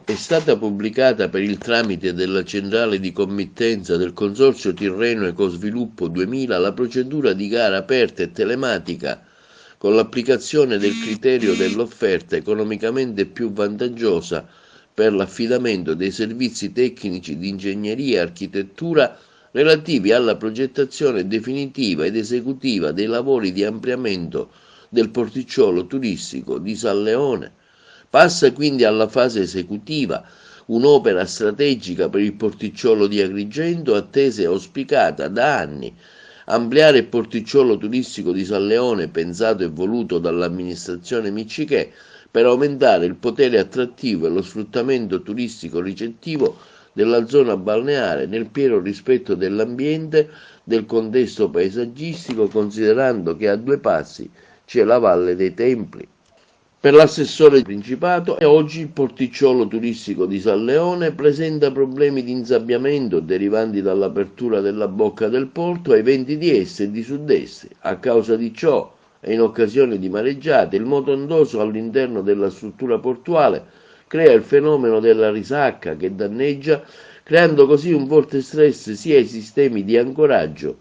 È stata pubblicata per il tramite della centrale di committenza del Consorzio Tirreno Ecosviluppo 2000 la procedura di gara aperta e telematica con l'applicazione del criterio dell'offerta economicamente più vantaggiosa per l'affidamento dei servizi tecnici di ingegneria e architettura relativi alla progettazione definitiva ed esecutiva dei lavori di ampliamento del porticciolo turistico di San Leone. Passa quindi alla fase esecutiva un'opera strategica per il porticciolo di Agrigento, attesa e auspicata da anni. Ampliare il porticciolo turistico di San Leone, pensato e voluto dall'amministrazione Miccichè, per aumentare il potere attrattivo e lo sfruttamento turistico ricettivo della zona balneare nel pieno rispetto dell'ambiente, del contesto paesaggistico, considerando che a due passi c'è la Valle dei Templi. Per l'assessore Principato, oggi il porticciolo turistico di San Leone presenta problemi di insabbiamento derivanti dall'apertura della bocca del porto ai venti di est e di sud-est. A causa di ciò e in occasione di mareggiate, il moto ondoso all'interno della struttura portuale crea il fenomeno della risacca che danneggia, creando così un forte stress sia ai sistemi di ancoraggio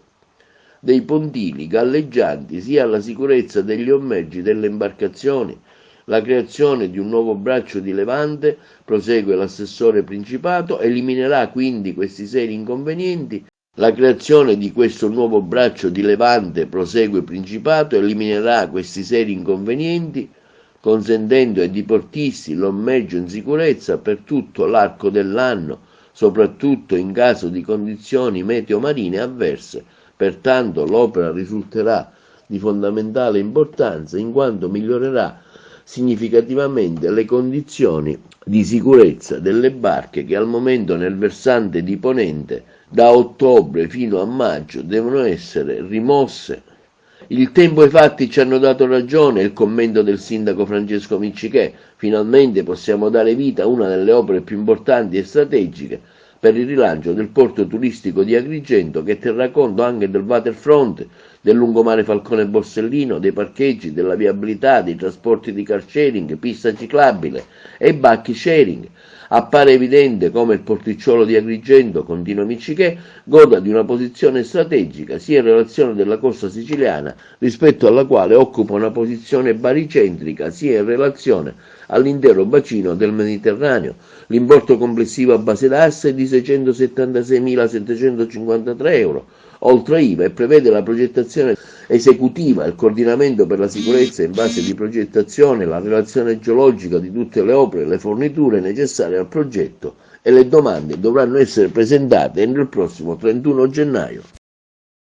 dei pontili galleggianti sia alla sicurezza degli ormeggi delle imbarcazioni. La creazione di un nuovo braccio di levante, prosegue l'assessore Principato, eliminerà quindi questi seri inconvenienti. La creazione di questo nuovo braccio di levante, prosegue Principato, eliminerà questi seri inconvenienti, consentendo ai diportisti l'ormeggio in sicurezza per tutto l'arco dell'anno, soprattutto in caso di condizioni meteo marine avverse. Pertanto l'opera risulterà di fondamentale importanza in quanto migliorerà significativamente le condizioni di sicurezza delle barche che al momento nel versante di ponente da ottobre fino a maggio devono essere rimosse. Il tempo e i fatti ci hanno dato ragione, il commento del sindaco Francesco Miccichè. Finalmente possiamo dare vita a una delle opere più importanti e strategiche per il rilancio del porto turistico di Agrigento, che terrà conto anche del waterfront, del lungomare Falcone Borsellino, dei parcheggi, della viabilità, dei trasporti di car sharing, pista ciclabile e bike sharing. Appare evidente come il porticciolo di Agrigento, continua Miccichè, goda di una posizione strategica sia in relazione della costa siciliana, rispetto alla quale occupa una posizione baricentrica, sia in relazione all'intero bacino del Mediterraneo. L'importo complessivo a base d'asse è di 676.753 euro, oltre IVA, e prevede la progettazione esecutiva, il coordinamento per la sicurezza in base di progettazione, la relazione geologica di tutte le opere, le forniture necessarie al progetto, e le domande dovranno essere presentate entro il prossimo 31 gennaio.